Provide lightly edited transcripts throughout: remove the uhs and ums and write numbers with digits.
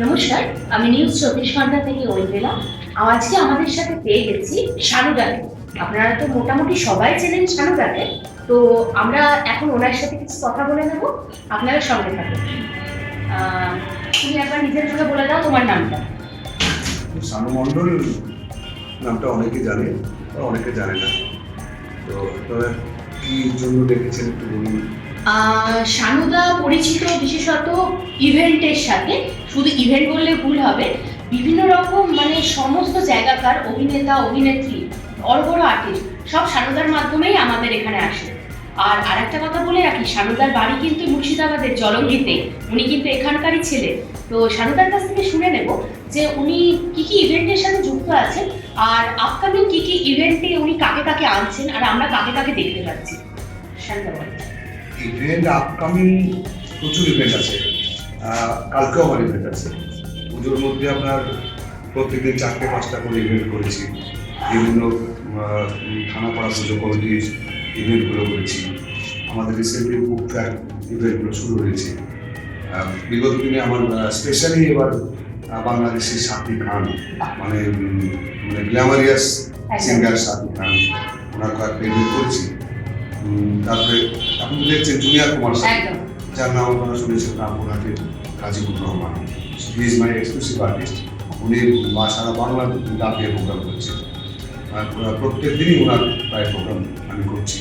নমস্কার, আমি নিউজ 24 ঘন্টা থেকে ঐন্দ্রিলা। আজকে আমাদের সাথে পেয়ে গেছি শানুদাকে। আপনারা তো মোটামুটি সবাই চেনেন শানুদাকে, তো আমরা এখন ওনার সাথে কিছু কথা বলে নেব। আপনারা সঙ্গে থাকুন। তুমি একবার নিজের মুখে বলে দাও তোমার নামটা। শানু মণ্ডল নামটা অনেকে জানে, অনেকে জানে না। তো আপনারা কি জন্য দেখেছেন একটু বলুন। শানুদা পরিচিত বিশেষত ইভেন্টের সাথে, শুধু ইভেন্ট বললে ভুল হবে, বিভিন্ন রকম মানে সমস্ত জায়গাকার অভিনেতা অভিনেত্রী বড় বড় আর্টিস্ট সব শানুদার মাধ্যমেই আমাদের এখানে আসে। আর আরেকটা কথা বলে রাখি, শানুদার বাড়ি কিন্তু মুর্শিদাবাদের জলঙ্গিতে, উনি কিন্তু এখানকারই ছেলে। তো শানুদার কাছ থেকে শুনে নেব যে উনি কি কি ইভেন্টের সাথে যুক্ত আছেন, আর আপকামিং কি কি ইভেন্টে উনি কাকে কাকে আনছেন, আর আমরা কাকে কাকে দেখতে পাচ্ছি। শানুদা বলেন। ইভেন্ট আপকামিং প্রচুর ইভেন্ট আছে, কালকেও আমার ইভেন্ট আছে। পুজোর মধ্যে আপনার প্রত্যেকদিন 4-5টা করে ইভেন্ট করেছি। বিভিন্ন থানাপাড়া পুজো কমিটির ইভেন্টগুলো করেছি। আমাদের রিসেন্টলি বুক ফেয়ার ইভেন্টগুলো শুরু হয়েছে। বিগত দিনে আমার স্পেশালি এবার বাংলাদেশের সাথী খান, মানে গ্ল্যামারিয়াস সিঙ্গার সাথী খান, ওনার কয়েকটা ইভেন্ট করেছি। তারপরে আপনি দেখছেন জুনিয়র কুমার সাথী, যার নাম আপনারা শুনেছেন, নাম ওনাকে Kazipur Rahman. He is my exclusive artist. উনি সারা বাংলা ডাকিয়ে প্রোগ্রাম করছে, প্রত্যেক দিনই ওনার প্রায় প্রোগ্রাম আমি করছি।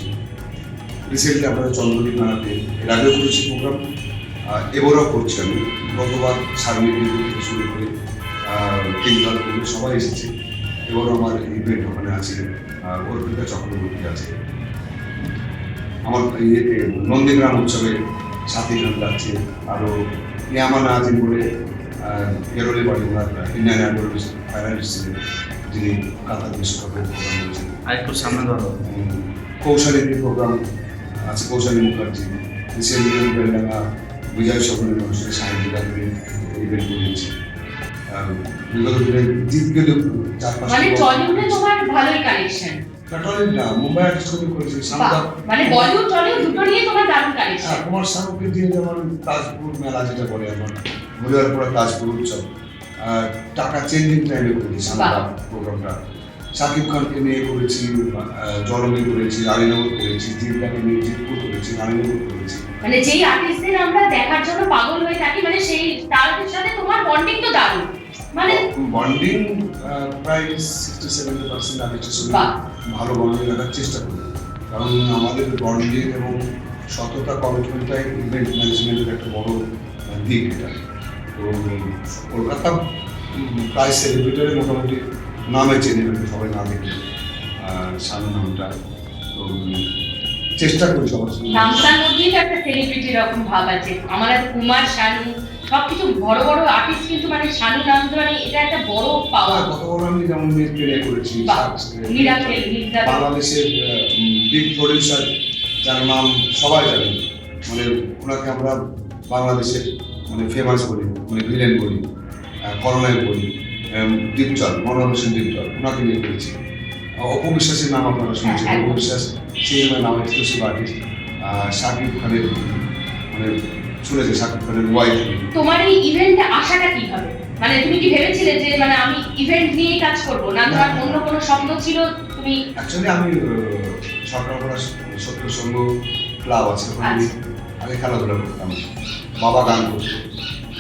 রিসেন্টলি আপনারা চন্দ্রদ্বীপ মেলাতে এর আগেও করেছি প্রোগ্রাম, এবারও করছি আমি। গতবার সার্বিক থেকে শুরু করে তিনজন সবাই এসেছে। এবারও আমার ইভেন্ট ওখানে আছে, অর্পিতা চক্রবর্তী আছে। আমার ইয়েতে নন্দীগ্রাম উৎসবে সাথী গান যাচ্ছে। আরও নিয়ামা নাজিম বলে কেরলে বাড়ি, ওনার ইন্ডিয়ান আইডল ফাইনালিস্ট ছিলেন, যিনি কাতার বিশ্বকাপের প্রোগ্রাম করেছেন। আরেকটু সামনে ধরো। কৌশালীর প্রোগ্রাম আছে, কৌশালী মুখার্জি। রিসেন্টলি বেলডাঙ্গা বিজয় সকলের মানুষের সাহিত্যিকা ইভেন্ট করেছে। বিগত দিনে জিতকে 4-5 মানে টলিউডে তোমার ভালোই কালেকশন। টলিউড না, মুম্বাই আর্টিস্ট করেছি। মানে বলিউড টলিউড দুটো নিয়ে তোমার দারুণ কালেকশন। কুমার শানুকে দিয়ে যেমন তাজপুর মেলা যেটা বলে এখন, হরিয়ার পরে তাজপুর উৎসব, টাকা চেঞ্জিং টাইমে করেছি শানুদা প্রোগ্রামটা। শাকিব খানকে নিয়ে করেছি, জলঙ্গি করেছি, রানীনগর করেছি, জিতটাকে নিয়ে জিতপুর করেছি, রানীনগর করেছি। মানে যেই আর্টিস্টদের আমরা দেখার জন্য পাগল হয়ে থাকি, মানে সেই তাদের সাথে তোমার বন্ডিং তো দারুণ। মানে বন্ডিং প্রায় 60-70% আর্টিস্টের সঙ্গে ভালো বন্ডিং রাখার চেষ্টা করি, কারণ আমাদের বন্ডিং এবং সততা কমিটমেন্টটাই ইভেন্ট ম্যানেজমেন্টের একটা বড় দিক। এটা তো কলকাতা প্রায় সেলিব্রিটির মোটামুটি নামে চেনে, সবাই না দেখে শানু নামটা। তো চেষ্টা করি সবার সঙ্গে। নামটার মধ্যেই একটা সেলিব্রিটি রকম ভাব আছে। আমার কুমার শানু সবকিছু বড় বড় আর্টিস্ট, কিন্তু মানে শানু নাম মানে এটা একটা বড় পাওয়ার। কত বড় আমি যেমন মিরকে করেছি, বাংলাদেশের বিগ প্রডিউসার যার নাম সবাই জানে, মানে ওনাকে আমরা বাংলাদেশের মানে ফেমাস বলি, মানে ভিলেন বলি, করোনায় বলি। দীপচল, মনোরম সেন দীপচল, ওনাকে নিয়ে করেছি। অপবিশ্বাসের নাম আপনারা শুনেছেন, অপবিশ্বাস সিনেমার নাম এক্সক্লুসিভ আর্টিস্ট। শাকিব খানের মানে শুনেছে, শাকিব খানের ওয়াইফ। তোমার এই ইভেন্টে আসাটা কিভাবে? মানে তুমি কি ভেবেছিলে যে মানে আমি ইভেন্ট নিয়েই কাজ করব, না তোমার অন্য কোনো স্বপ্ন ছিল? তুমি অ্যাকচুয়ালি আমি সরকারপাড়া সত্য সংঘ ক্লাব আছে, ওখানে আগে খেলাধুলা করতাম। বাবা গান করতো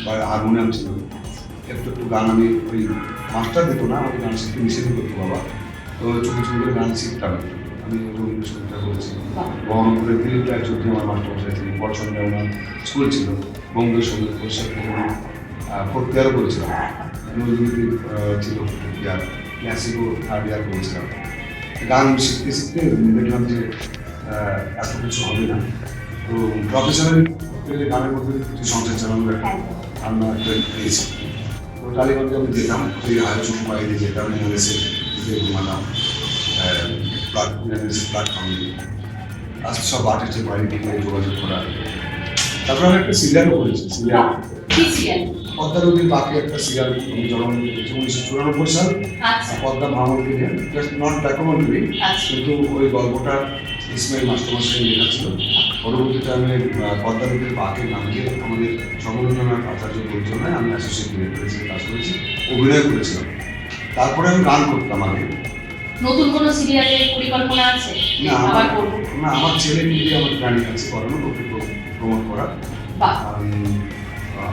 বা হারমোনিয়াম ছিল, একটু একটু গান আমি ওই মাস্টার দিত না, আমাকে গান শিখতে নিষেধ করতো বাবা। তো ছোটো ছোটো করে গান শিখতাম। আমি রবীন্দ্রসঙ্গীতটা করেছি। বহরমপুরের দিলীপ রায় চৌধুরী আমার মাস্টার মশাই ছিলেন। বর্ষণে আমার স্কুল ছিল, বঙ্গীয় সঙ্গীত পরিষদ থেকে আমি 4th ইয়ারও করেছিলাম। নজরুলগীতি ছিল 4th ইয়ার, ক্লাসিকও 3rd ইয়ার করেছিলাম। গান শিখতে শিখতে দেখলাম যে এত কিছু হবে না। তো প্রফেশনালি গানের মধ্যে কিছু সংসার চালানোর একটা আমরা পেয়েছি। তো টালিগঞ্জে আমি যেতাম, ওই আয়োজন বাইরে যেতাম, এনএসএ ঘুমাতাম প্ল্যাটফর্মে। আজকে সব আর্টিস্টের বাইরে গিয়ে যোগাযোগ করা। তারপরে আমি একটা সিরিয়ালও করেছি। সিরিয়াল পদ্মা নদীর বাকি একটা সিরিয়াল আমি জন্ম করেছি 1994 সাল। পদ্মা ভাঙনকে নিয়ে, জাস্ট নট ডকুমেন্টারি, কিন্তু ওই গল্পটা ইসমাইল মাস্টারমশাই লেখা ছিল। পরবর্তীতে আমি পদ্মাবতীর বাঁকের নাম দিয়ে আমাদের সমরনাথ আচার্য পরিচালনায় আমি অ্যাসোসিয়েট ডিরেক্টর হিসেবে কাজ করেছি, অভিনয় করেছিলাম। তারপরে আমি গান করতাম আগে। নতুন কোনো সিরিয়ালের পরিকল্পনা আছে না আবার করবো? না, আমার ছেলে নিজে আমার প্ল্যানিং আছে করানো, ওকে প্রমোট করা। বাহ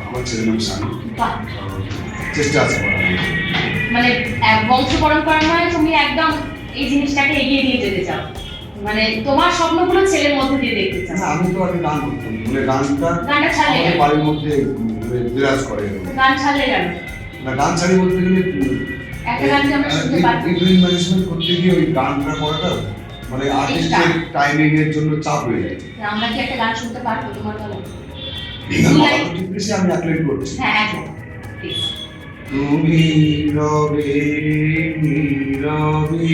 আমার ছেলের নাম শানু, বাহ, চেষ্টা আছে করার। মানে এক বংশ পরম্পরা নয়, তুমি একদম এই জিনিসটাকে এগিয়ে নিয়ে যেতে চাও, মানে তোমার স্বপ্নগুলো ছেলের মধ্যে দিয়ে দেখতে চাও। না, আমি তো আগে গান করতাম, মানে গানটা ছাড়লে আমাদের কেন? বাড়ির মধ্যে বিরাজ করে। গান ছাড়লে কেন? না, গান ছাড়ি বলতে গেলে একটা গান কি আমরা শুনতে পারবো? ইভেন্ট ম্যানেজমেন্ট করতে গিয়ে ওই গানটা করাটা মানে আর্টিস্টের টাইমিং এর জন্য চাপ হয়ে যায়। আমরা কি একটা গান শুনতে পারবো তোমার গলা? ঠিক বেশি আমি অ্যাপ্লাই করছি। হ্যাঁ একদম, প্লিজ। তুমি রবে নীরবে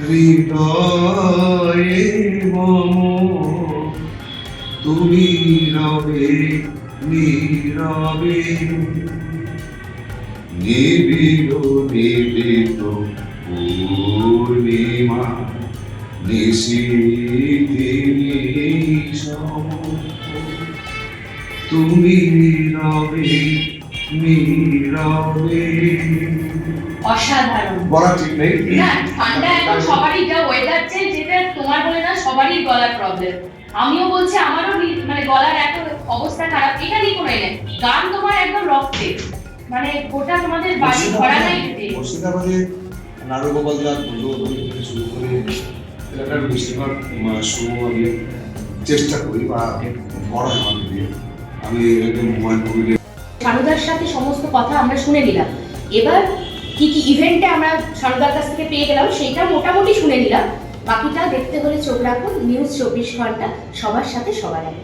হৃদয়ে মম, তুমি রবে নীরবে নিবিড় নিবিড় পূর্ণিমা নিশীথে নিশম, তুমি নীরবে নীরবে। অসাধারণ। বলা ঠিক নেই না, ঠান্ডা এখন সবারই, যা ওয়েদার চেঞ্জ, যেটা তোমার বলে না সবারই গলার প্রবলেম। আমিও বলছি আমারও মানে গলার এত অবস্থা খারাপ, এটা নিয়ে কোনো নেই। গান তোমার একদম রক্তে, মানে গোটা তোমাদের বাড়ি ভরা নাই এতে। মুর্শিদাবাদে নারুগোপাল দাস পুজো থেকে শুরু করে এলাকার বেশিরভাগ শো আমি চেষ্টা করি বা বড় আমাকে দিয়ে আমি এরকম মোবাইল কবিদের। শানুদার সাথে সমস্ত কথা আমরা শুনে নিলাম, এবার কি কি ইভেন্টে আমরা শানুদার কাছ থেকে পেয়ে গেলাম সেইটা মোটামুটি শুনে নিলাম। বাকিটা দেখতে হলে চোখ রাখুন নিউজ 24 ঘন্টা, সবার সাথে সবার আগে।